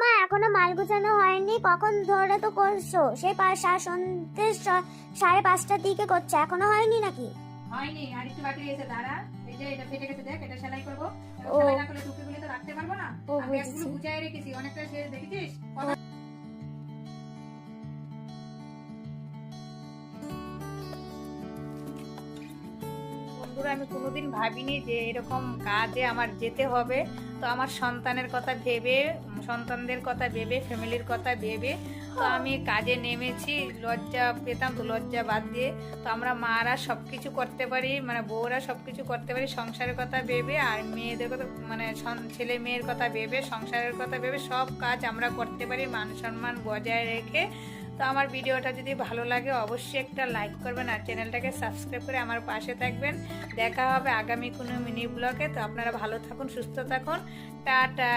মা এখনো মাল গুছানো হয়নি, কখন ধরে তো করছো, সেই সন্ধ্যে 5:30টার দিকে করছো, এখনো হয়নি নাকি? হয়নি, আর একটু বাকি রয়েছে, দাঁড়া। এই যে এটা ফেটে গেছে, দেখ, এটা সেলাই করবো। ও। সেলাই না করলে টুপিগুলো তো রাখতে পারবো না। ও, আমি বুঝেছি। একগুলো গুছিয়ে রেখেছি, অনেকটা সে দেখেছিস। বন্ধুরা, আমি কোনোদিন ভাবিনি যে এরকম কাজে আমার যেতে হবে। তো আমার সন্তানের কথা ভেবে, সন্তানদের কথা ভেবে, ফ্যামিলির কথা ভেবে তো আমি কাজে নেমেছি। লজ্জা পেতাম, তো লজ্জা বাদ দিয়ে তো আমরা মারা সব কিছু করতে পারি, মানে বউরা সব কিছু করতে পারি সংসারের কথা ভেবে, আর মেয়েদের কথা মানে ছেলে মেয়ের কথা ভেবে, সংসারের কথা ভেবে সব কাজ আমরা করতে পারি মান সম্মান বজায় রেখে। তো আমার ভিডিওটা যদি ভালো লাগে অবশ্যই একটা লাইক করবেন আর চ্যানেলটাকে সাবস্ক্রাইব করে আমার পাশে থাকবেন। দেখা হবে আগামী কোনো মিনি ব্লগে। তো আপনারা ভালো থাকুন, সুস্থ থাকুন, টাটা।